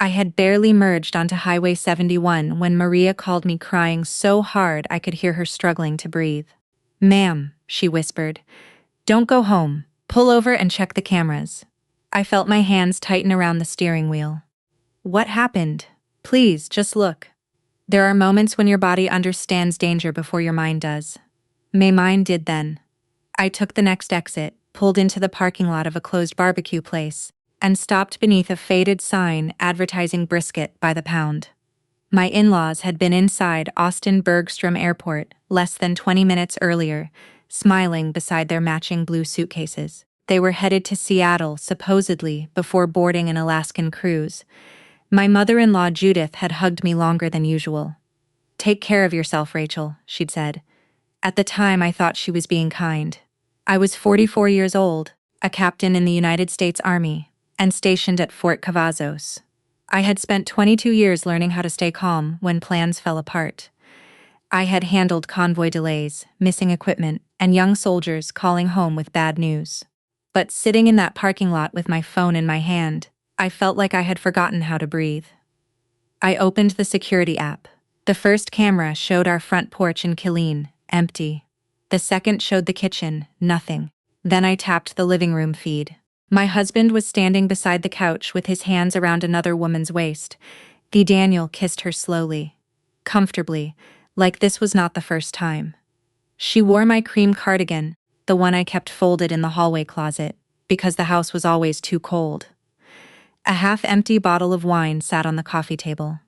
I had barely merged onto Highway 71 when Maria called me crying so hard I could hear her struggling to breathe. "Ma'am," she whispered, "don't go home. Pull over and check the cameras." I felt my hands tighten around the steering wheel. "What happened? Please, just look." There are moments when your body understands danger before your mind does. Mine did then. I took the next exit, pulled into the parking lot of a closed barbecue place, and stopped beneath a faded sign advertising brisket by the pound. My in-laws had been inside Austin Bergstrom Airport less than 20 minutes earlier, smiling beside their matching blue suitcases. They were headed to Seattle, supposedly, before boarding an Alaskan cruise. My mother-in-law Judith had hugged me longer than usual. "Take care of yourself, Rachel," she'd said. At the time, I thought she was being kind. I was 44 years old, a captain in the United States Army, and stationed at Fort Cavazos. I had spent 22 years learning how to stay calm when plans fell apart. I had handled convoy delays, missing equipment, and young soldiers calling home with bad news. But sitting in that parking lot with my phone in my hand, I felt like I had forgotten how to breathe. I opened the security app. The first camera showed our front porch in Killeen, empty. The second showed the kitchen, nothing. Then I tapped the living room feed. My husband was standing beside the couch with his hands around another woman's waist. Daniel kissed her slowly, comfortably, like this was not the first time. She wore my cream cardigan, the one I kept folded in the hallway closet, because the house was always too cold. A half-empty bottle of wine sat on the coffee table.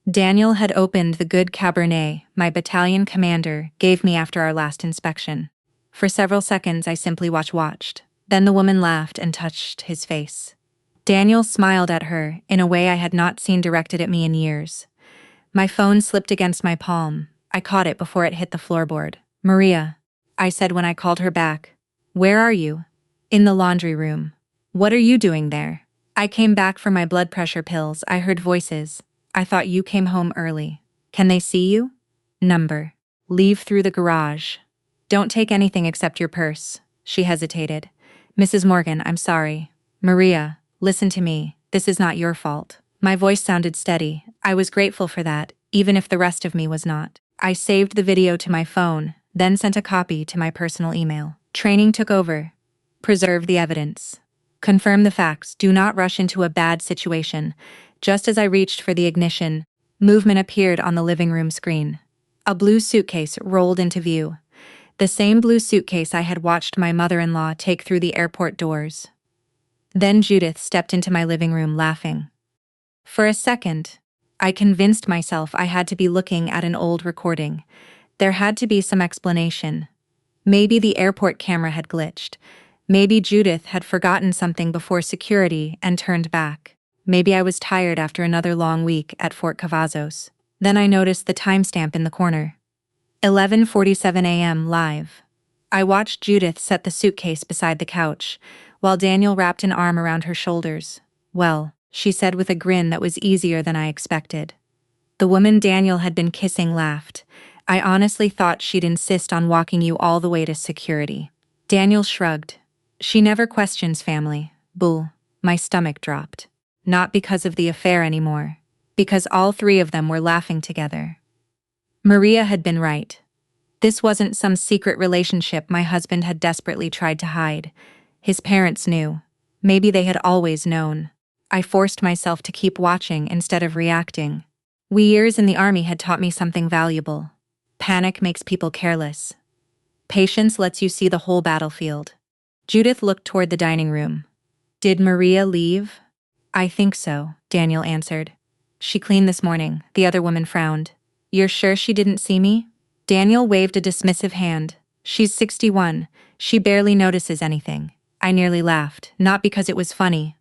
Daniel had opened the good Cabernet my battalion commander gave me after our last inspection. For several seconds I simply watched. Then the woman laughed and touched his face. Daniel smiled at her in a way I had not seen directed at me in years. My phone slipped against my palm. I caught it before it hit the floorboard. "Maria," I said when I called her back. "Where are you?" "In the laundry room." "What are you doing there?" "I came back for my blood pressure pills." I heard voices. "I thought you came home early." "Can they see you?" "Number. Leave through the garage." "Don't take anything except your purse." She hesitated. "Mrs. Morgan, I'm sorry." "Maria, listen to me. This is not your fault." My voice sounded steady. I was grateful for that, even if the rest of me was not. I saved the video to my phone, then sent a copy to my personal email. Training took over. Preserve the evidence. Confirm the facts. Do not rush into a bad situation. Just as I reached for the ignition, movement appeared on the living room screen. A blue suitcase rolled into view. The same blue suitcase I had watched my mother-in-law take through the airport doors. Then Judith stepped into my living room laughing. For a second, I convinced myself I had to be looking at an old recording. There had to be some explanation. Maybe the airport camera had glitched. Maybe Judith had forgotten something before security and turned back. Maybe I was tired after another long week at Fort Cavazos. Then I noticed the timestamp in the corner. 11:47 a.m. live. I watched Judith set the suitcase beside the couch, while Daniel wrapped an arm around her shoulders. "Well," she said with a grin that was easier than I expected. The woman Daniel had been kissing laughed. "I honestly thought she'd insist on walking you all the way to security." Daniel shrugged. "She never questions family." Bull. My stomach dropped. Not because of the affair anymore. Because all three of them were laughing together. Maria had been right. This wasn't some secret relationship my husband had desperately tried to hide. His parents knew. Maybe they had always known. I forced myself to keep watching instead of reacting. Years in the army had taught me something valuable. Panic makes people careless. Patience lets you see the whole battlefield. Judith looked toward the dining room. "Did Maria leave?" "I think so," Daniel answered. "She cleaned this morning." The other woman frowned. "You're sure she didn't see me?" Daniel waved a dismissive hand. "She's 61. She barely notices anything." I nearly laughed, not because it was funny.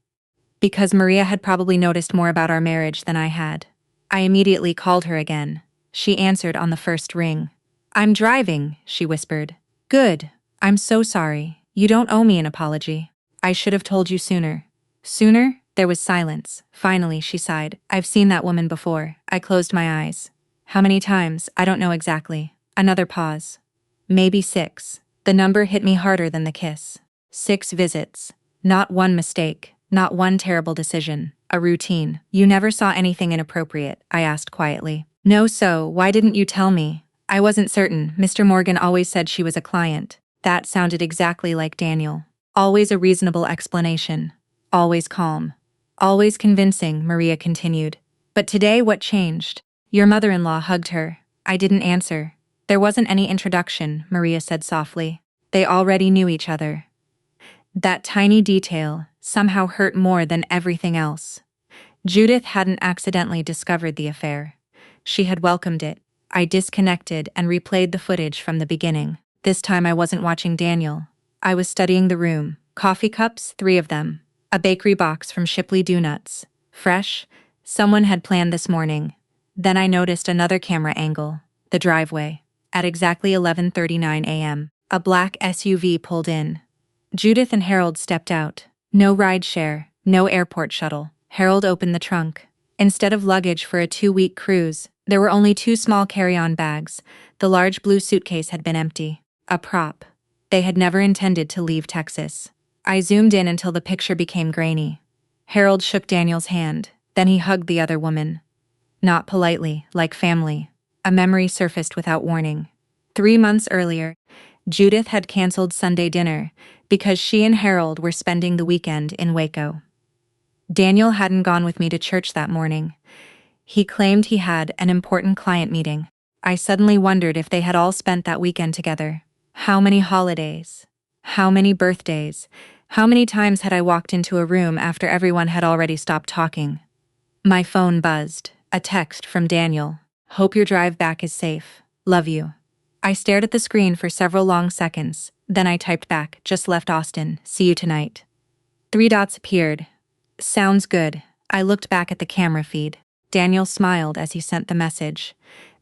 Because Maria had probably noticed more about our marriage than I had. I immediately called her again. She answered on the first ring. "I'm driving," she whispered. "Good. I'm so sorry. You don't owe me an apology. I should have told you sooner." "Sooner?" There was silence. Finally, she sighed. "I've seen that woman before." I closed my eyes. "How many times? I don't know exactly." Another pause. "Maybe 6. The number hit me harder than the kiss. 6 visits. Not one mistake. Not one terrible decision. A routine. You never saw anything inappropriate, I asked quietly. No, so why didn't you tell me? I wasn't certain. Mr. Morgan always said she was a client. That sounded exactly like Daniel. Always a reasonable explanation. Always calm. Always convincing, Maria continued. But today what changed? Your mother-in-law hugged her. I didn't answer. There wasn't any introduction, Maria said softly. They already knew each other. That tiny detail somehow hurt more than everything else. Judith hadn't accidentally discovered the affair. She had welcomed it. I disconnected and replayed the footage from the beginning. This time I wasn't watching Daniel. I was studying the room. Coffee cups, 3 of them. A bakery box from Shipley Donuts. Fresh. Someone had planned this morning. Then I noticed another camera angle. The driveway. At exactly 11:39 a.m., a black SUV pulled in. Judith and Harold stepped out. No rideshare, no airport shuttle. Harold opened the trunk. Instead of luggage for a 2-week cruise, there were only 2 small carry-on bags. The large blue suitcase had been empty. A prop. They had never intended to leave Texas. I zoomed in until the picture became grainy. Harold shook Daniel's hand. Then he hugged the other woman. Not politely, like family. A memory surfaced without warning. 3 months earlier, Judith had canceled Sunday dinner because she and Harold were spending the weekend in Waco. Daniel hadn't gone with me to church that morning. He claimed he had an important client meeting. I suddenly wondered if they had all spent that weekend together. How many holidays? How many birthdays? How many times had I walked into a room after everyone had already stopped talking? My phone buzzed. A text from Daniel. Hope your drive back is safe. Love you. I stared at the screen for several long seconds. Then I typed back, just left Austin. See you tonight. 3 dots appeared. Sounds good. I looked back at the camera feed. Daniel smiled as he sent the message.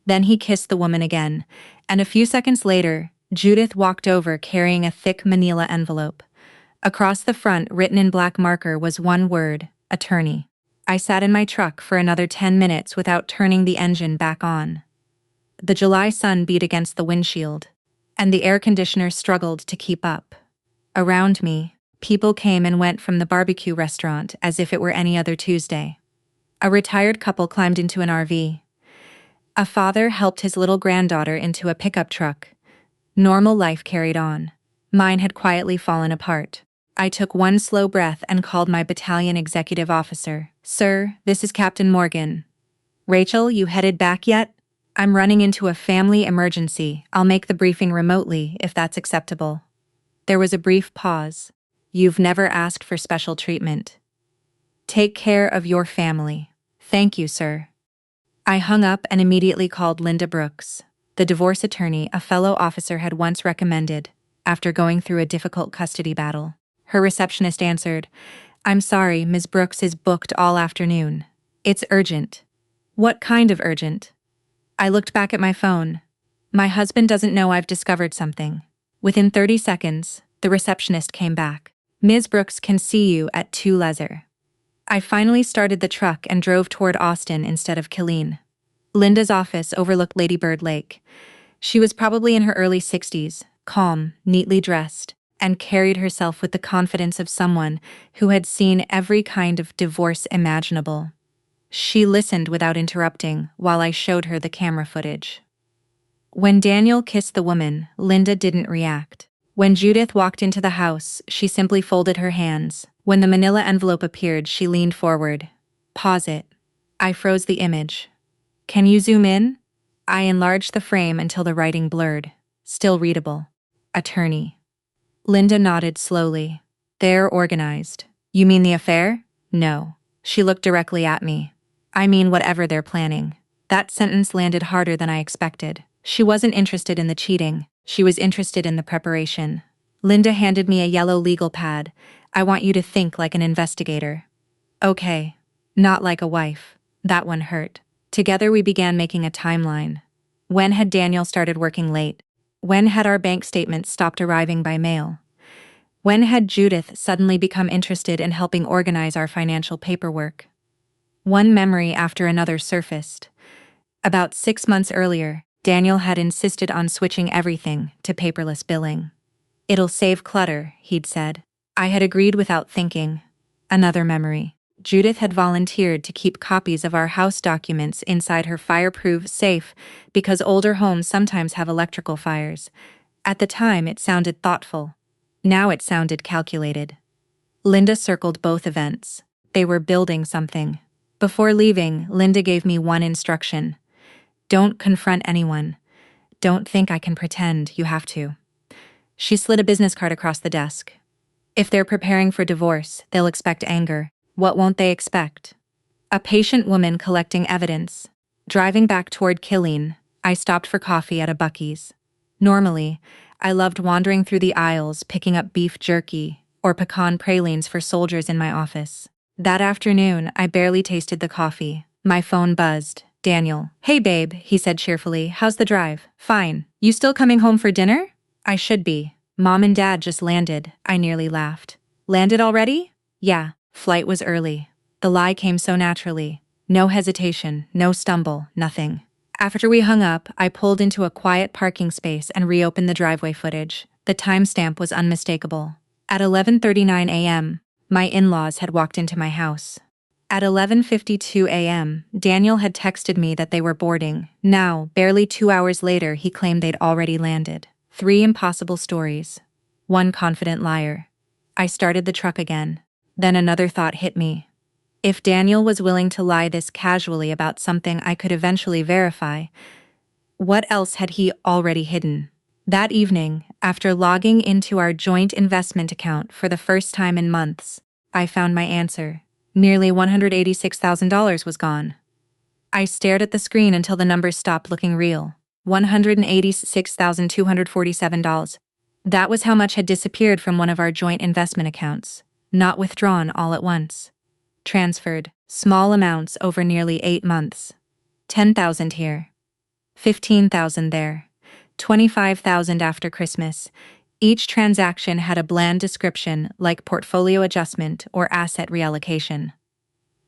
Then he kissed the woman again, and a few seconds later, Judith walked over carrying a thick manila envelope. Across the front, written in black marker, was one word: attorney. I sat in my truck for another 10 minutes without turning the engine back on. The July sun beat against the windshield, and the air conditioner struggled to keep up. Around me, people came and went from the barbecue restaurant as if it were any other Tuesday. A retired couple climbed into an RV. A father helped his little granddaughter into a pickup truck. Normal life carried on. Mine had quietly fallen apart. I took one slow breath and called my battalion executive officer. Sir, this is Captain Morgan. Rachel, you headed back yet? I'm running into a family emergency. I'll make the briefing remotely, if that's acceptable. There was a brief pause. You've never asked for special treatment. Take care of your family. Thank you, sir. I hung up and immediately called Linda Brooks, the divorce attorney a fellow officer had once recommended, after going through a difficult custody battle. Her receptionist answered, I'm sorry, Ms. Brooks is booked all afternoon. It's urgent. What kind of urgent? I looked back at my phone. My husband doesn't know I've discovered something. Within 30 seconds, the receptionist came back. Ms. Brooks can see you at 2 Leisure. I finally started the truck and drove toward Austin instead of Killeen. Linda's office overlooked Lady Bird Lake. She was probably in her early 60s, calm, neatly dressed, and carried herself with the confidence of someone who had seen every kind of divorce imaginable. She listened without interrupting while I showed her the camera footage. When Daniel kissed the woman, Linda didn't react. When Judith walked into the house, she simply folded her hands. When the manila envelope appeared, she leaned forward. Pause it. I froze the image. Can you zoom in? I enlarged the frame until the writing blurred. Still readable. Attorney. Linda nodded slowly. They're organized. You mean the affair? No. She looked directly at me. I mean whatever they're planning. That sentence landed harder than I expected. She wasn't interested in the cheating. She was interested in the preparation. Linda handed me a yellow legal pad. I want you to think like an investigator. Okay. Not like a wife. That one hurt. Together we began making a timeline. When had Daniel started working late? When had our bank statements stopped arriving by mail? When had Judith suddenly become interested in helping organize our financial paperwork? One memory after another surfaced. About 6 months earlier, Daniel had insisted on switching everything to paperless billing. It'll save clutter, he'd said. I had agreed without thinking. Another memory. Judith had volunteered to keep copies of our house documents inside her fireproof safe because older homes sometimes have electrical fires. At the time, it sounded thoughtful. Now it sounded calculated. Linda circled both events. They were building something. Before leaving, Linda gave me one instruction. Don't confront anyone. Don't think I can pretend you have to. She slid a business card across the desk. If they're preparing for divorce, they'll expect anger. What won't they expect? A patient woman collecting evidence. Driving back toward Killeen, I stopped for coffee at a Buc-ee's. Normally, I loved wandering through the aisles picking up beef jerky or pecan pralines for soldiers in my office. That afternoon, I barely tasted the coffee. My phone buzzed. Daniel. Hey babe, he said cheerfully. How's the drive? Fine. You still coming home for dinner? I should be. Mom and Dad just landed. I nearly laughed. Landed already? Yeah. Flight was early. The lie came so naturally. No hesitation, no stumble, nothing. After we hung up, I pulled into a quiet parking space and reopened the driveway footage. The timestamp was unmistakable. At 11:39 a.m., my in-laws had walked into my house. At 11:52 a.m., Daniel had texted me that they were boarding. Now, barely 2 hours later, he claimed they'd already landed. 3 impossible stories. 1 confident liar. I started the truck again. Then another thought hit me. If Daniel was willing to lie this casually about something I could eventually verify, what else had he already hidden? That evening, after logging into our joint investment account for the first time in months, I found my answer. Nearly $186,000 was gone. I stared at the screen until the numbers stopped looking real. $186,247. That was how much had disappeared from one of our joint investment accounts. Not withdrawn all at once. Transferred, small amounts over nearly 8 months. $10,000 here. $15,000 there. $25,000 after Christmas. Each transaction had a bland description like portfolio adjustment or asset reallocation.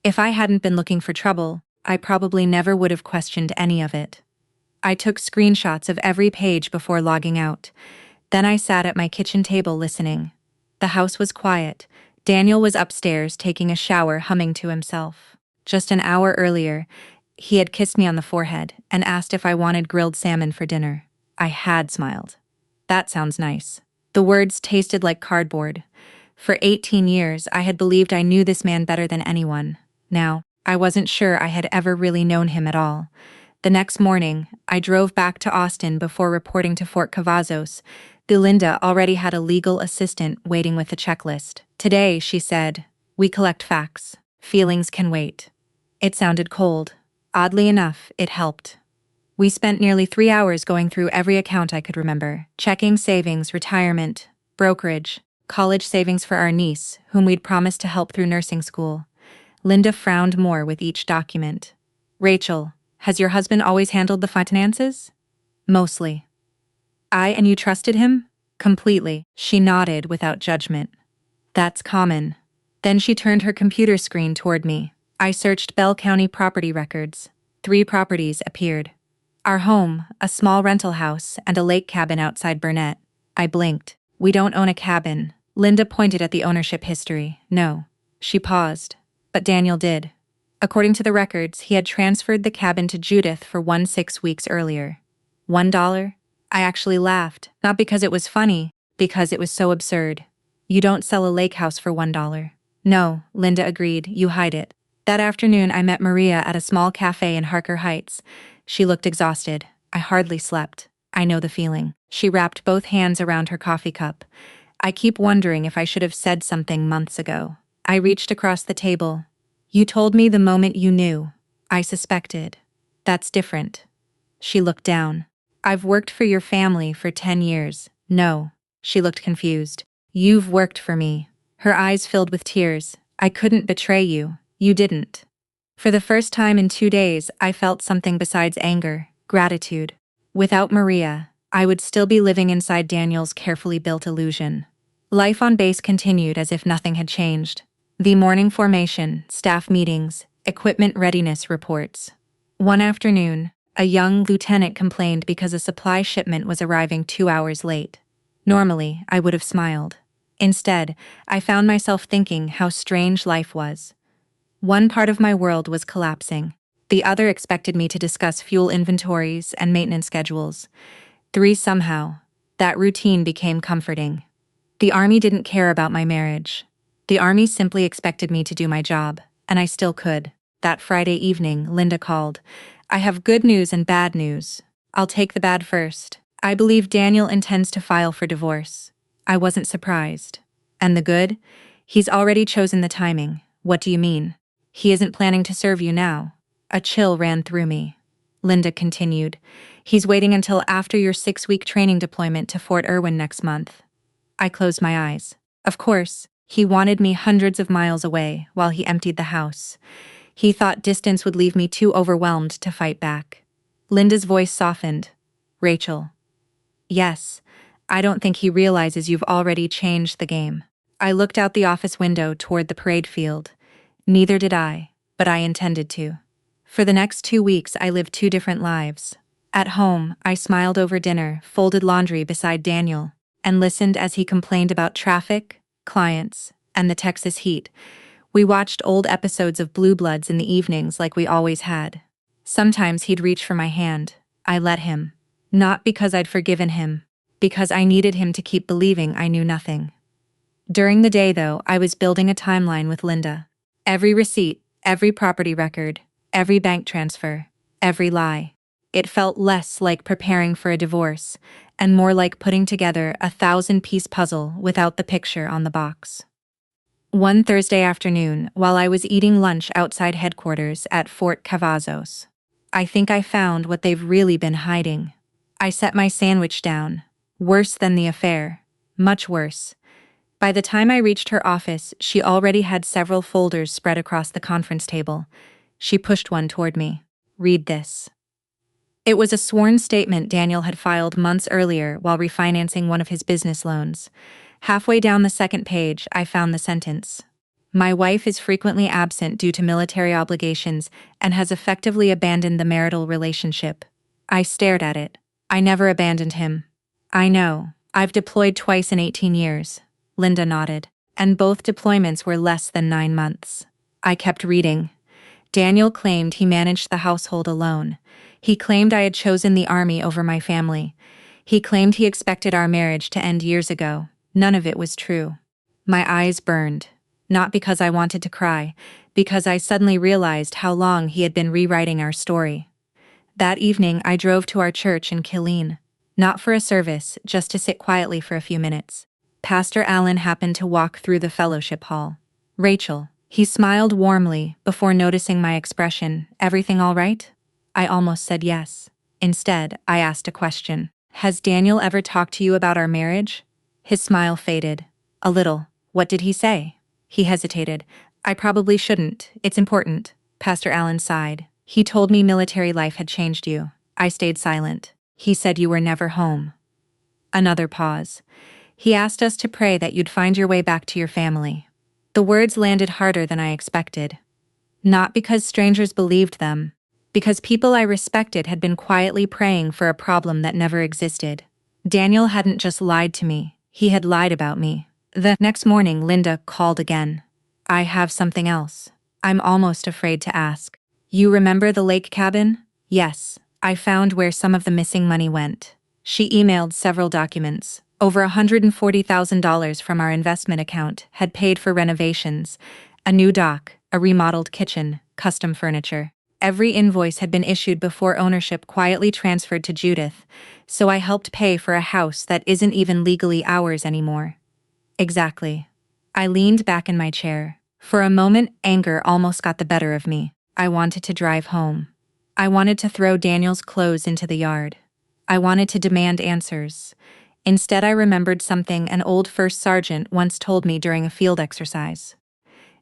If I hadn't been looking for trouble, I probably never would have questioned any of it. I took screenshots of every page before logging out. Then I sat at my kitchen table listening. The house was quiet. Daniel was upstairs taking a shower, humming to himself. Just an hour earlier, he had kissed me on the forehead and asked if I wanted grilled salmon for dinner. I had smiled. That sounds nice. The words tasted like cardboard. For 18 years, I had believed I knew this man better than anyone. Now, I wasn't sure I had ever really known him at all. The next morning, I drove back to Austin before reporting to Fort Cavazos. Linda already had a legal assistant waiting with a checklist. Today, she said, we collect facts. Feelings can wait. It sounded cold. Oddly enough, it helped. We spent nearly 3 hours going through every account I could remember, checking savings, retirement, brokerage, college savings for our niece, whom we'd promised to help through nursing school. Linda frowned more with each document. Rachel, has your husband always handled the finances? Mostly. And you trusted him? Completely. She nodded without judgment. That's common. Then she turned her computer screen toward me. I searched Bell County property records. 3 properties appeared. Our home, a small rental house, and a lake cabin outside Burnett. I blinked. We don't own a cabin. Linda pointed at the ownership history. No. She paused. But Daniel did. According to the records, he had transferred the cabin to Judith for 6 weeks earlier. $1? I actually laughed, not because it was funny, because it was so absurd. You don't sell a lake house for $1. No, Linda agreed, you hide it. That afternoon I met Maria at a small cafe in Harker Heights. She looked exhausted. I hardly slept. I know the feeling. She wrapped both hands around her coffee cup. I keep wondering if I should have said something months ago. I reached across the table. You told me the moment you knew. I suspected. That's different. She looked down. I've worked for your family for 10 years. No. She looked confused. You've worked for me. Her eyes filled with tears. I couldn't betray you. You didn't. For the first time in 2 days, I felt something besides anger, gratitude. Without Maria, I would still be living inside Daniel's carefully built illusion. Life on base continued as if nothing had changed. The morning formation, staff meetings, equipment readiness reports. One afternoon, a young lieutenant complained because a supply shipment was arriving 2 hours late. Normally, I would have smiled. Instead, I found myself thinking how strange life was. One part of my world was collapsing. The other expected me to discuss fuel inventories and maintenance schedules. Somehow, that routine became comforting. The Army didn't care about my marriage. The Army simply expected me to do my job, and I still could. That Friday evening, Linda called. I have good news and bad news. I'll take the bad first. I believe Daniel intends to file for divorce. I wasn't surprised. And the good? He's already chosen the timing. What do you mean? He isn't planning to serve you now. A chill ran through me. Linda continued. He's waiting until after your 6-week training deployment to Fort Irwin next month. I closed my eyes. Of course, he wanted me hundreds of miles away while he emptied the house. He thought distance would leave me too overwhelmed to fight back. Linda's voice softened. Rachel. Yes, I don't think he realizes you've already changed the game. I looked out the office window toward the parade field. Neither did I, but I intended to. For the next 2 weeks, I lived 2 different lives. At home, I smiled over dinner, folded laundry beside Daniel, and listened as he complained about traffic, clients, and the Texas heat. We watched old episodes of Blue Bloods in the evenings like we always had. Sometimes he'd reach for my hand. I let him. Not because I'd forgiven him, because I needed him to keep believing I knew nothing. During the day, though, I was building a timeline with Linda. Every receipt, every property record, every bank transfer, every lie. It felt less like preparing for a divorce, and more like putting together a 1,000-piece puzzle without the picture on the box. One Thursday afternoon, while I was eating lunch outside headquarters at Fort Cavazos, I think I found what they've really been hiding. I set my sandwich down. Worse than the affair. Much worse. By the time I reached her office, she already had several folders spread across the conference table. She pushed one toward me. Read this. It was a sworn statement Daniel had filed months earlier while refinancing one of his business loans. Halfway down the second page, I found the sentence. My wife is frequently absent due to military obligations and has effectively abandoned the marital relationship. I stared at it. I never abandoned him. I know. I've deployed twice in 18 years. Linda nodded. And both deployments were less than 9 months. I kept reading. Daniel claimed he managed the household alone. He claimed I had chosen the Army over my family. He claimed he expected our marriage to end years ago. None of it was true. My eyes burned. Not because I wanted to cry, because I suddenly realized how long he had been rewriting our story. That evening, I drove to our church in Killeen. Not for a service, just to sit quietly for a few minutes. Pastor Allen happened to walk through the fellowship hall. Rachel. He smiled warmly before noticing my expression. Everything all right? I almost said yes. Instead, I asked a question. Has Daniel ever talked to you about our marriage? His smile faded. A little. What did he say? He hesitated. I probably shouldn't. It's important. Pastor Allen sighed. He told me military life had changed you. I stayed silent. He said you were never home. Another pause. He asked us to pray that you'd find your way back to your family. The words landed harder than I expected. Not because strangers believed them, because people I respected had been quietly praying for a problem that never existed. Daniel hadn't just lied to me, he had lied about me. The next morning, Linda called again. I have something else. I'm almost afraid to ask. You remember the lake cabin? Yes, I found where some of the missing money went. She emailed several documents. Over $140,000 from our investment account had paid for renovations, a new dock, a remodeled kitchen, custom furniture. Every invoice had been issued before ownership quietly transferred to Judith, so I helped pay for a house that isn't even legally ours anymore. Exactly. I leaned back in my chair. For a moment, anger almost got the better of me. I wanted to drive home. I wanted to throw Daniel's clothes into the yard. I wanted to demand answers. Instead, I remembered something an old first sergeant once told me during a field exercise.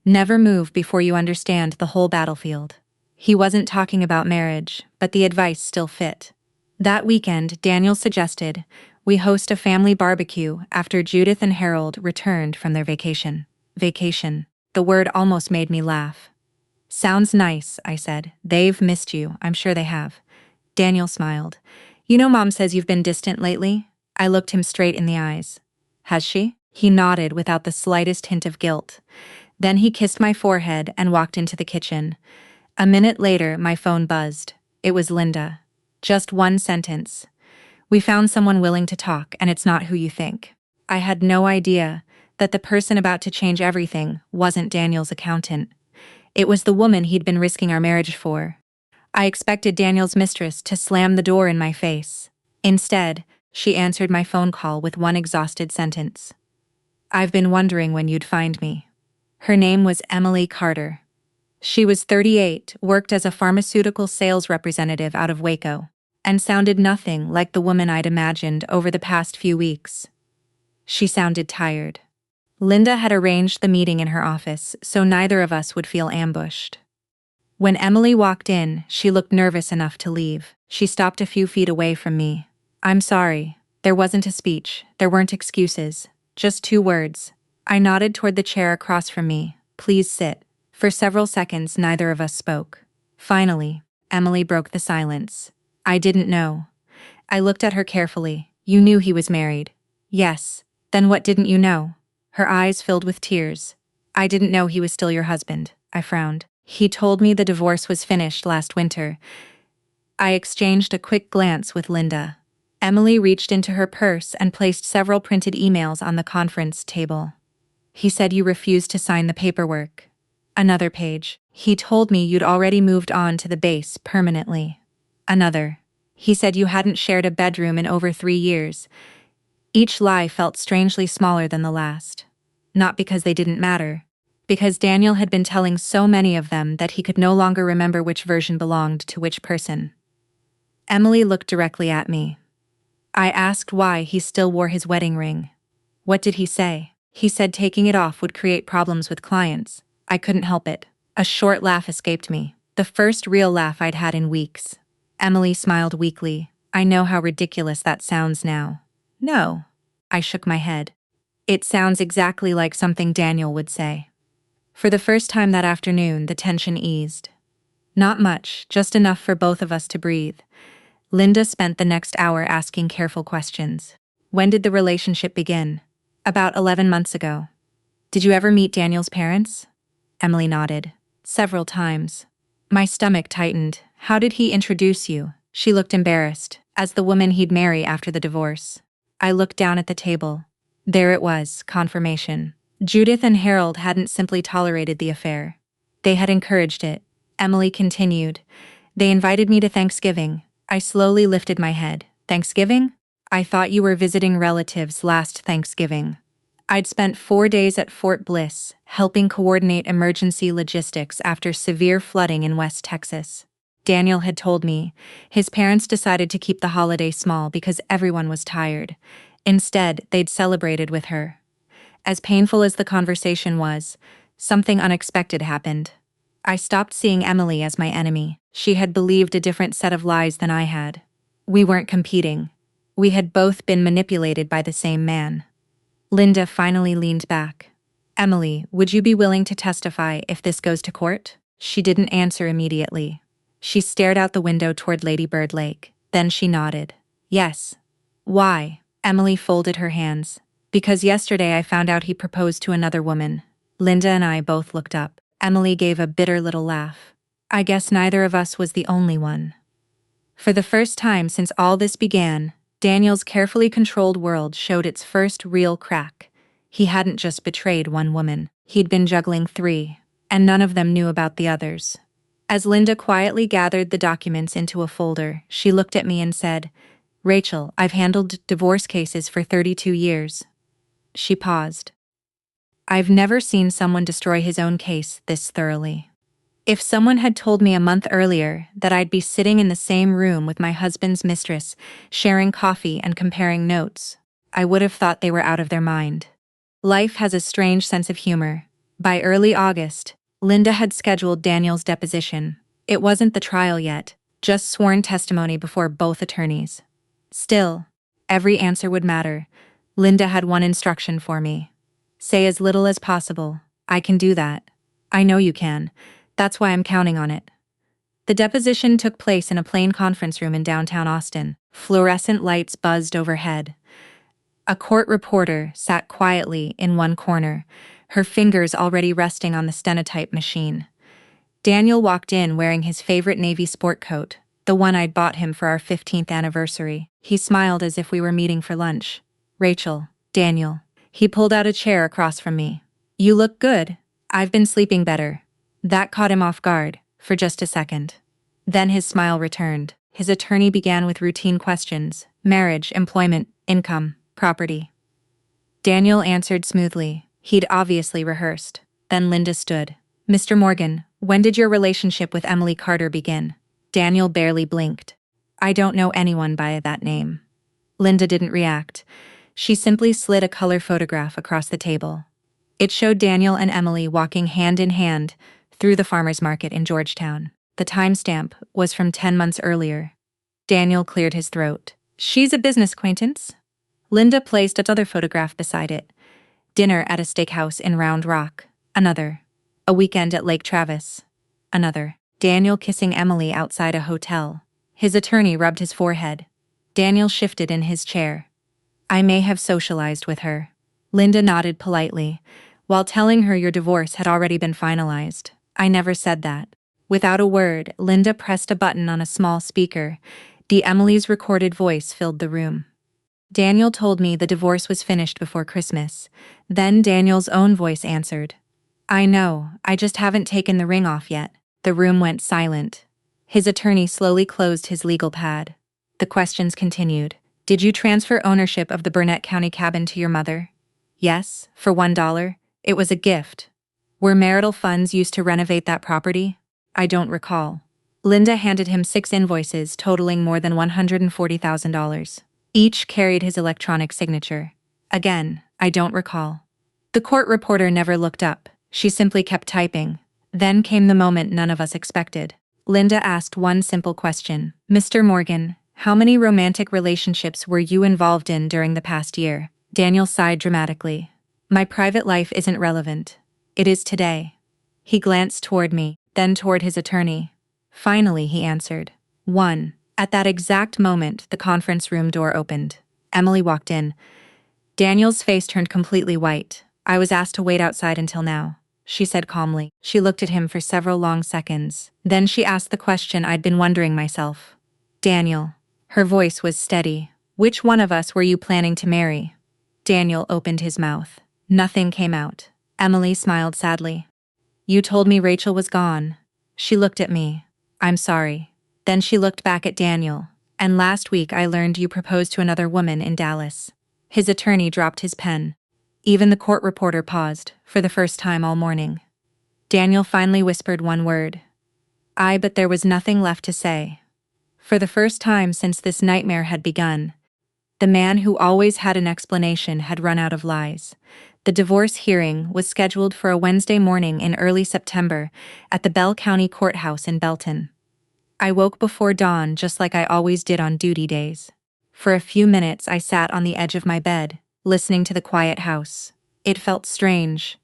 Never move before you understand the whole battlefield. He wasn't talking about marriage, but the advice still fit. That weekend, Daniel suggested we host a family barbecue after Judith and Harold returned from their vacation. Vacation. The word almost made me laugh. Sounds nice, I said. They've missed you, I'm sure they have. Daniel smiled. You know, Mom says you've been distant lately? I looked him straight in the eyes. Has she? He nodded without the slightest hint of guilt. Then he kissed my forehead and walked into the kitchen. A minute later, my phone buzzed. It was Linda. Just one sentence. "We found someone willing to talk, and it's not who you think." I had no idea that the person about to change everything wasn't Daniel's accountant. It was the woman he'd been risking our marriage for. I expected Daniel's mistress to slam the door in my face. Instead, she answered my phone call with one exhausted sentence. "I've been wondering when you'd find me." Her name was Emily Carter. She was 38, worked as a pharmaceutical sales representative out of Waco, and sounded nothing like the woman I'd imagined over the past few weeks. She sounded tired. Linda had arranged the meeting in her office so neither of us would feel ambushed. When Emily walked in, she looked nervous enough to leave. She stopped a few feet away from me. "I'm sorry. There wasn't a speech. There weren't excuses. Just 2 words." I nodded toward the chair across from me. "Please sit." For several seconds, neither of us spoke. Finally, Emily broke the silence. "I didn't know." I looked at her carefully. "You knew he was married?" "Yes." "Then what didn't you know?" Her eyes filled with tears. "I didn't know he was still your husband." I frowned. "He told me the divorce was finished last winter." I exchanged a quick glance with Linda. Emily reached into her purse and placed several printed emails on the conference table. "He said you refused to sign the paperwork." Another page. "He told me you'd already moved on to the base permanently." Another. "He said you hadn't shared a bedroom in over 3 years." Each lie felt strangely smaller than the last. Not because they didn't matter, because Daniel had been telling so many of them that he could no longer remember which version belonged to which person. Emily looked directly at me. I asked why he still wore his wedding ring. "What did he say?" "He said taking it off would create problems with clients." I couldn't help it. A short laugh escaped me, the first real laugh I'd had in weeks. Emily smiled weakly. "I know how ridiculous that sounds now." "No." I shook my head. "It sounds exactly like something Daniel would say." For the first time that afternoon, the tension eased. Not much, just enough for both of us to breathe. Linda spent the next hour asking careful questions. "When did the relationship begin?" "About 11 months ago." "Did you ever meet Daniel's parents?" Emily nodded. "Several times." My stomach tightened. "How did he introduce you?" She looked embarrassed. "As the woman he'd marry after the divorce." I looked down at the table. There it was, confirmation. Judith and Harold hadn't simply tolerated the affair. They had encouraged it. Emily continued. "They invited me to Thanksgiving." I slowly lifted my head. "Thanksgiving? I thought you were visiting relatives last Thanksgiving." I'd spent 4 days at Fort Bliss, helping coordinate emergency logistics after severe flooding in West Texas. Daniel had told me his parents decided to keep the holiday small because everyone was tired. Instead, they'd celebrated with her. As painful as the conversation was, something unexpected happened. I stopped seeing Emily as my enemy. She had believed a different set of lies than I had. We weren't competing. We had both been manipulated by the same man. Linda finally leaned back. "Emily, would you be willing to testify if this goes to court?" She didn't answer immediately. She stared out the window toward Lady Bird Lake. Then she nodded. "Yes." "Why?" Emily folded her hands. "Because yesterday I found out he proposed to another woman." Linda and I both looked up. Emily gave a bitter little laugh. "I guess neither of us was the only one." For the first time since all this began, Daniel's carefully controlled world showed its first real crack. He hadn't just betrayed one woman. He'd been juggling 3, and none of them knew about the others. As Linda quietly gathered the documents into a folder, she looked at me and said, "Rachel, I've handled divorce cases for 32 years. She paused. "I've never seen someone destroy his own case this thoroughly." If someone had told me a month earlier that I'd be sitting in the same room with my husband's mistress, sharing coffee and comparing notes, I would have thought they were out of their mind. Life has a strange sense of humor. By early August, Linda had scheduled Daniel's deposition. It wasn't the trial yet, just sworn testimony before both attorneys. Still, every answer would matter. Linda had one instruction for me. "Say as little as possible." I can do that. I know you can. That's why I'm counting on it. The deposition took place in a plain conference room in downtown Austin. Fluorescent lights buzzed overhead. A court reporter sat quietly in one corner, her fingers already resting on the stenotype machine. Daniel walked in wearing his favorite navy sport coat, the one I'd bought him for our 15th anniversary. He smiled as if we were meeting for lunch. "Rachel, Daniel." He pulled out a chair across from me. "You look good. I've been sleeping better." That caught him off guard, for just a second. Then his smile returned. His attorney began with routine questions: marriage, employment, income, property. Daniel answered smoothly. He'd obviously rehearsed. Then Linda stood. "Mr. Morgan, when did your relationship with Emily Carter begin?" Daniel barely blinked. "I don't know anyone by that name." Linda didn't react. She simply slid a color photograph across the table. It showed Daniel and Emily walking hand in hand through the farmer's market in Georgetown. The timestamp was from 10 months earlier. Daniel cleared his throat. "She's a business acquaintance?" Linda placed another photograph beside it. Dinner at a steakhouse in Round Rock. Another. A weekend at Lake Travis. Another. Daniel kissing Emily outside a hotel. His attorney rubbed his forehead. Daniel shifted in his chair. "I may have socialized with her." Linda nodded politely, while telling her your divorce had already been finalized. "I never said that." Without a word, Linda pressed a button on a small speaker. Emily's recorded voice filled the room. "Daniel told me the divorce was finished before Christmas." Then Daniel's own voice answered. "I know, I just haven't taken the ring off yet." The room went silent. His attorney slowly closed his legal pad. The questions continued. "Did you transfer ownership of the Burnett County cabin to your mother?" "Yes, for $1. It was a gift." "Were marital funds used to renovate that property?" "I don't recall." Linda handed him 6 invoices totaling more than $140,000. Each carried his electronic signature. Again, "I don't recall." The court reporter never looked up. She simply kept typing. Then came the moment none of us expected. Linda asked one simple question. "Mr. Morgan, how many romantic relationships were you involved in during the past year?" Daniel sighed dramatically. "My private life isn't relevant. It is today." He glanced toward me, then toward his attorney. "Finally," he answered. "One." At that exact moment, the conference room door opened. Emily walked in. Daniel's face turned completely white. "I was asked to wait outside until now," she said calmly. She looked at him for several long seconds. Then she asked the question I'd been wondering myself. "Daniel." Her voice was steady. "Which one of us were you planning to marry?" Daniel opened his mouth. Nothing came out. Emily smiled sadly. "You told me Rachel was gone." She looked at me. "I'm sorry." Then she looked back at Daniel. "And last week I learned you proposed to another woman in Dallas." His attorney dropped his pen. Even the court reporter paused, for the first time all morning. Daniel finally whispered one word. But there was nothing left to say. For the first time since this nightmare had begun, the man who always had an explanation had run out of lies. The divorce hearing was scheduled for a Wednesday morning in early September at the Bell County Courthouse in Belton. I woke before dawn just like I always did on duty days. For a few minutes I sat on the edge of my bed, listening to the quiet house. It felt strange,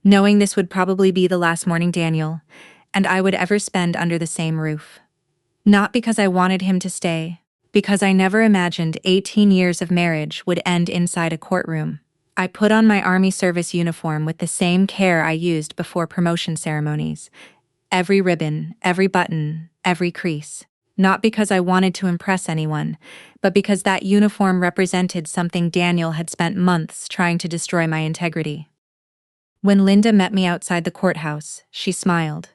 knowing this would probably be the last morning Daniel and I would ever spend under the same roof. Not because I wanted him to stay, because I never imagined 18 years of marriage would end inside a courtroom. I put on my Army service uniform with the same care I used before promotion ceremonies. Every ribbon, every button, every crease. Not because I wanted to impress anyone, but because that uniform represented something Daniel had spent months trying to destroy my integrity. When Linda met me outside the courthouse, she smiled.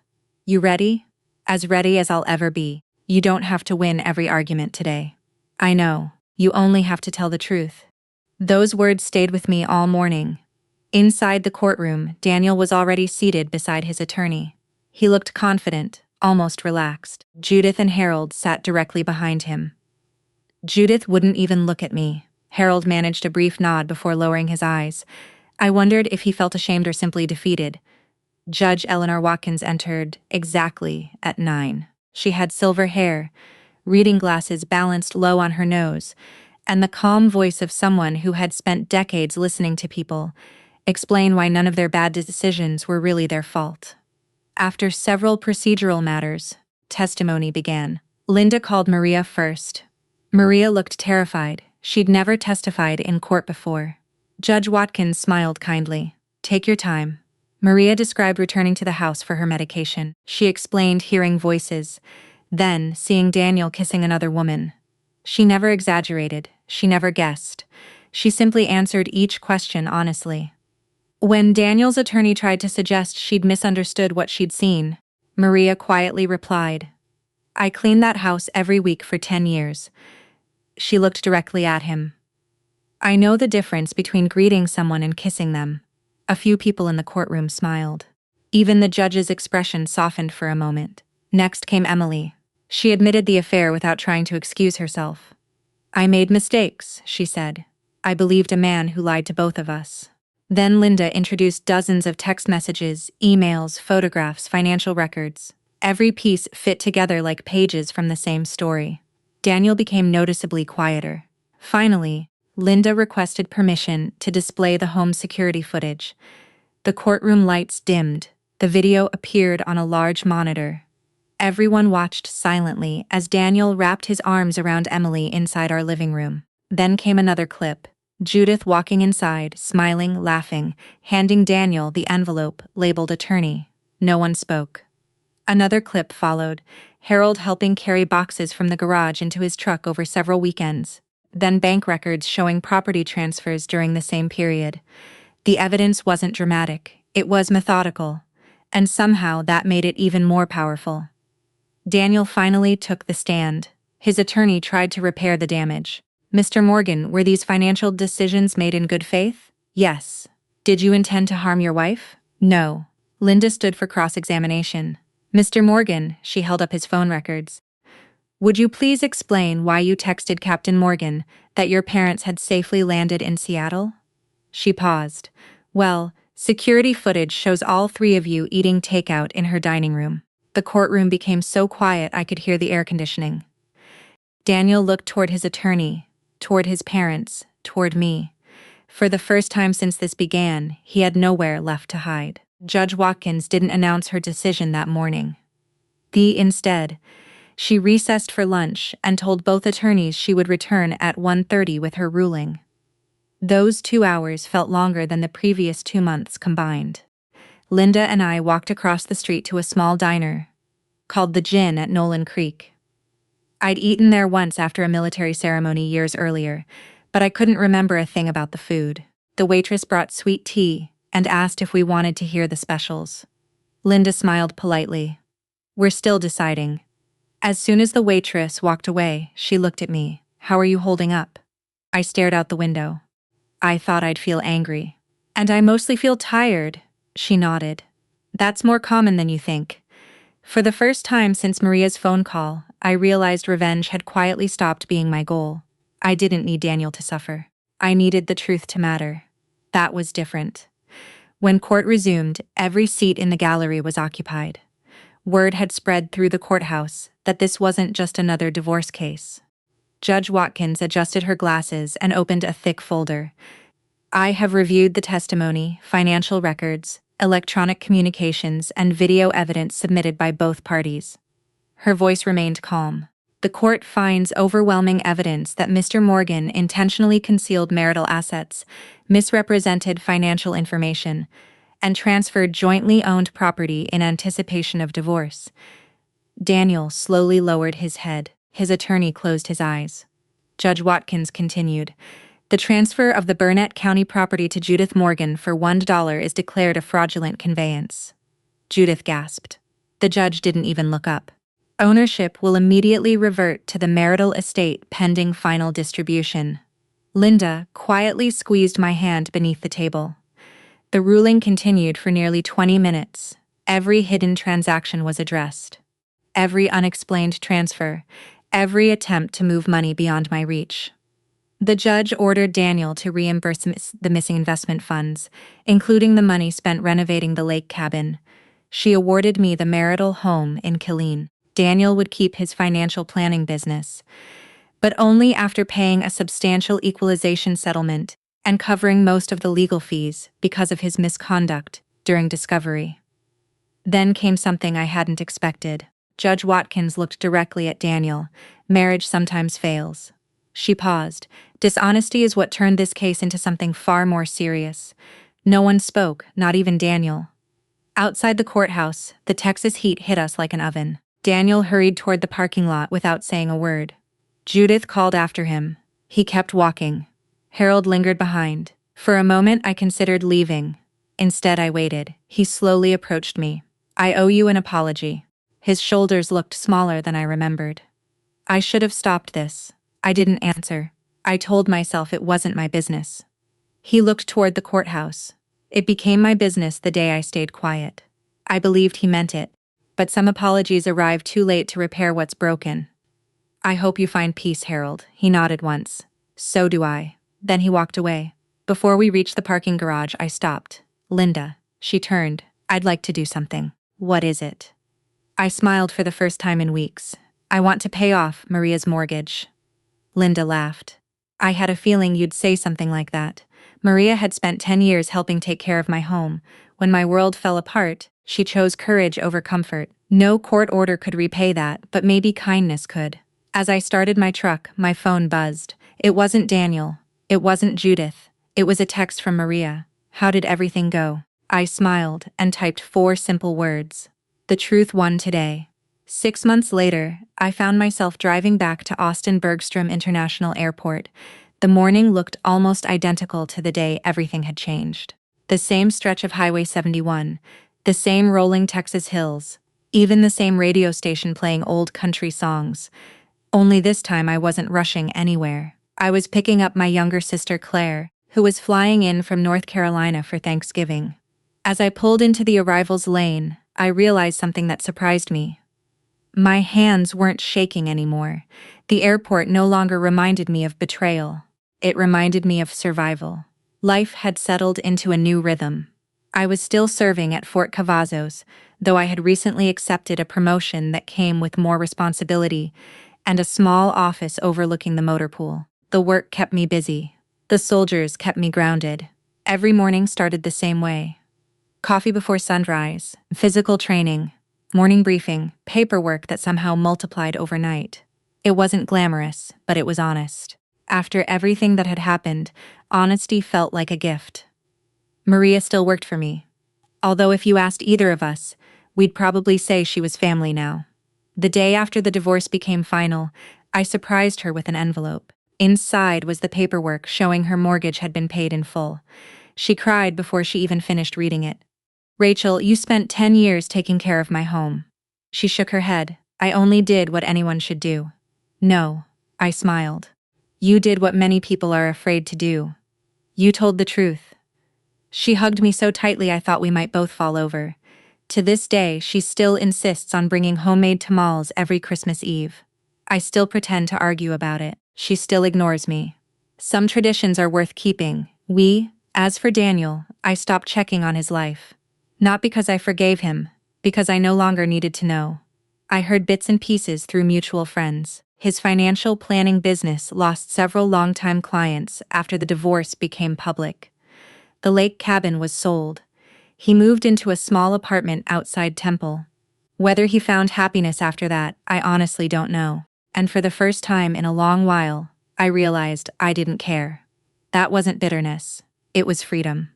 "You ready?" "As ready as I'll ever be. You don't have to win every argument today." "I know. You only have to tell the truth." Those words stayed with me all morning. Inside the courtroom, Daniel was already seated beside his attorney. He looked confident, almost relaxed. Judith and Harold sat directly behind him. Judith wouldn't even look at me. Harold managed a brief nod before lowering his eyes. I wondered if he felt ashamed or simply defeated. Judge Eleanor Watkins entered exactly at 9. She had silver hair, reading glasses balanced low on her nose, and the calm voice of someone who had spent decades listening to people explain why none of their bad decisions were really their fault. After several procedural matters, testimony began. Linda called Maria first. Maria looked terrified. She'd never testified in court before. Judge Watkins smiled kindly. Take your time. Maria described returning to the house for her medication. She explained hearing voices, then seeing Daniel kissing another woman. She never exaggerated, she never guessed. She simply answered each question honestly. When Daniel's attorney tried to suggest she'd misunderstood what she'd seen, Maria quietly replied, "I cleaned that house every week for 10 years. She looked directly at him. I know the difference between greeting someone and kissing them. A few people in the courtroom smiled. Even the judge's expression softened for a moment. Next came Emily. She admitted the affair without trying to excuse herself. I made mistakes, she said. I believed a man who lied to both of us. Then Linda introduced dozens of text messages, emails, photographs, financial records. Every piece fit together like pages from the same story. Daniel became noticeably quieter. Finally, Linda requested permission to display the home security footage. The courtroom lights dimmed. The video appeared on a large monitor. Everyone watched silently as Daniel wrapped his arms around Emily inside our living room. Then came another clip. Judith walking inside, smiling, laughing, handing Daniel the envelope labeled attorney. No one spoke. Another clip followed, Harold helping carry boxes from the garage into his truck over several weekends. Then bank records showing property transfers during the same period. The evidence wasn't dramatic, it was methodical, and somehow that made it even more powerful. Daniel finally took the stand. His attorney tried to repair the damage. Mr. Morgan, were these financial decisions made in good faith? Yes. Did you intend to harm your wife? No. Linda stood for cross-examination. Mr. Morgan, she held up his phone records. Would you please explain why you texted Captain Morgan that your parents had safely landed in Seattle? She paused. Well, security footage shows all three of you eating takeout in her dining room. The courtroom became so quiet I could hear the air conditioning. Daniel looked toward his attorney, toward his parents, toward me. For the first time since this began, he had nowhere left to hide. Judge Watkins didn't announce her decision that morning. Instead, she recessed for lunch and told both attorneys she would return at 1:30 with her ruling. Those 2 hours felt longer than the previous 2 months combined. Linda and I walked across the street to a small diner, called the Gin at Nolan Creek. I'd eaten there once after a military ceremony years earlier, but I couldn't remember a thing about the food. The waitress brought sweet tea and asked if we wanted to hear the specials. Linda smiled politely. We're still deciding. As soon as the waitress walked away, she looked at me. How are you holding up? I stared out the window. I thought I'd feel angry. And I mostly feel tired, she nodded. That's more common than you think. For the first time since Maria's phone call, I realized revenge had quietly stopped being my goal. I didn't need Daniel to suffer. I needed the truth to matter. That was different. When court resumed, every seat in the gallery was occupied. Word had spread through the courthouse that this wasn't just another divorce case. Judge Watkins adjusted her glasses and opened a thick folder. I have reviewed the testimony, financial records, electronic communications, and video evidence submitted by both parties. Her voice remained calm. The court finds overwhelming evidence that Mr. Morgan intentionally concealed marital assets, misrepresented financial information, and transferred jointly owned property in anticipation of divorce. Daniel slowly lowered his head. His attorney closed his eyes. Judge Watkins continued. The transfer of the Burnett County property to Judith Morgan for $1 is declared a fraudulent conveyance. Judith gasped. The judge didn't even look up. Ownership will immediately revert to the marital estate pending final distribution. Linda quietly squeezed my hand beneath the table. The ruling continued for nearly 20 minutes. Every hidden transaction was addressed. Every unexplained transfer, every attempt to move money beyond my reach. The judge ordered Daniel to reimburse the missing investment funds, including the money spent renovating the lake cabin. She awarded me the marital home in Killeen. Daniel would keep his financial planning business, but only after paying a substantial equalization settlement and covering most of the legal fees because of his misconduct during discovery. Then came something I hadn't expected. Judge Watkins looked directly at Daniel. Marriage sometimes fails. She paused. Dishonesty is what turned this case into something far more serious. No one spoke, not even Daniel. Outside the courthouse, the Texas heat hit us like an oven. Daniel hurried toward the parking lot without saying a word. Judith called after him. He kept walking. Harold lingered behind. For a moment I considered leaving. Instead I waited. He slowly approached me. "I owe you an apology." His shoulders looked smaller than I remembered. "I should have stopped this." I didn't answer. I told myself it wasn't my business. He looked toward the courthouse. It became my business the day I stayed quiet. I believed he meant it, but some apologies arrived too late to repair what's broken. "I hope you find peace, Harold." He nodded once. "So do I." Then he walked away. Before we reached the parking garage, I stopped. "Linda." She turned. "I'd like to do something." "What is it?" I smiled for the first time in weeks. "I want to pay off Maria's mortgage." Linda laughed. "I had a feeling you'd say something like that." Maria had spent 10 years helping take care of my home. When my world fell apart, she chose courage over comfort. No court order could repay that, but maybe kindness could. As I started my truck, my phone buzzed. It wasn't Daniel. It wasn't Judith. It was a text from Maria. "How did everything go?" I smiled and typed 4 simple words. The truth won today. 6 months later, I found myself driving back to Austin Bergstrom International Airport. The morning looked almost identical to the day everything had changed. The same stretch of Highway 71, the same rolling Texas hills, even the same radio station playing old country songs. Only this time I wasn't rushing anywhere. I was picking up my younger sister Claire, who was flying in from North Carolina for Thanksgiving. As I pulled into the arrivals lane, I realized something that surprised me. My hands weren't shaking anymore. The airport no longer reminded me of betrayal. It reminded me of survival. Life had settled into a new rhythm. I was still serving at Fort Cavazos, though I had recently accepted a promotion that came with more responsibility and a small office overlooking the motor pool. The work kept me busy. The soldiers kept me grounded. Every morning started the same way. Coffee before sunrise, physical training, morning briefing, paperwork that somehow multiplied overnight. It wasn't glamorous, but it was honest. After everything that had happened, honesty felt like a gift. Maria still worked for me. Although if you asked either of us, we'd probably say she was family now. The day after the divorce became final, I surprised her with an envelope. Inside was the paperwork showing her mortgage had been paid in full. She cried before she even finished reading it. "Rachel, you spent 10 years taking care of my home." She shook her head. "I only did what anyone should do." "No," I smiled. "You did what many people are afraid to do. You told the truth." She hugged me so tightly I thought we might both fall over. To this day, she still insists on bringing homemade tamales every Christmas Eve. I still pretend to argue about it. She still ignores me. Some traditions are worth keeping. As for Daniel, I stopped checking on his life. Not because I forgave him, because I no longer needed to know. I heard bits and pieces through mutual friends. His financial planning business lost several longtime clients after the divorce became public. The lake cabin was sold. He moved into a small apartment outside Temple. Whether he found happiness after that, I honestly don't know. And for the first time in a long while, I realized I didn't care. That wasn't bitterness. It was freedom.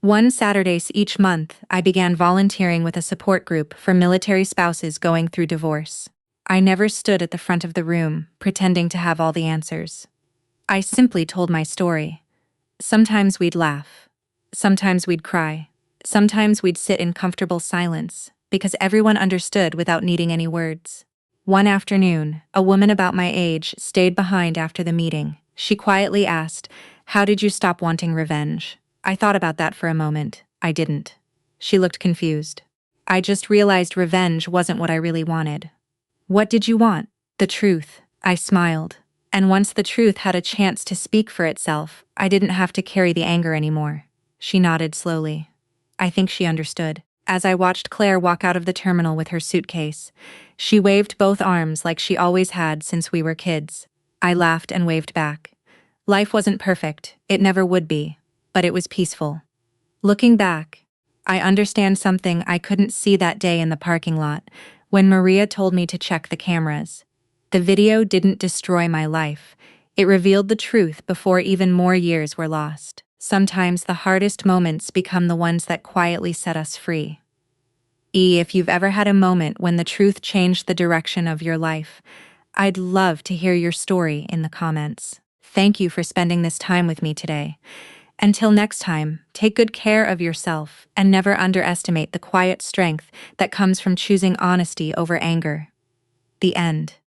One Saturday each month, I began volunteering with a support group for military spouses going through divorce. I never stood at the front of the room, pretending to have all the answers. I simply told my story. Sometimes we'd laugh. Sometimes we'd cry. Sometimes we'd sit in comfortable silence, because everyone understood without needing any words. One afternoon, a woman about my age stayed behind after the meeting. She quietly asked, "How did you stop wanting revenge?" I thought about that for a moment. I didn't. She looked confused. "I just realized revenge wasn't what I really wanted." "What did you want?" "The truth." I smiled. And once the truth had a chance to speak for itself, I didn't have to carry the anger anymore. She nodded slowly. I think she understood. As I watched Claire walk out of the terminal with her suitcase, she waved both arms like she always had since we were kids. I laughed and waved back. Life wasn't perfect, it never would be, but it was peaceful. Looking back, I understand something I couldn't see that day in the parking lot, when Maria told me to check the cameras. The video didn't destroy my life. It revealed the truth before even more years were lost. Sometimes the hardest moments become the ones that quietly set us free. If you've ever had a moment when the truth changed the direction of your life, I'd love to hear your story in the comments. Thank you for spending this time with me today. Until next time, take good care of yourself and never underestimate the quiet strength that comes from choosing honesty over anger. The end.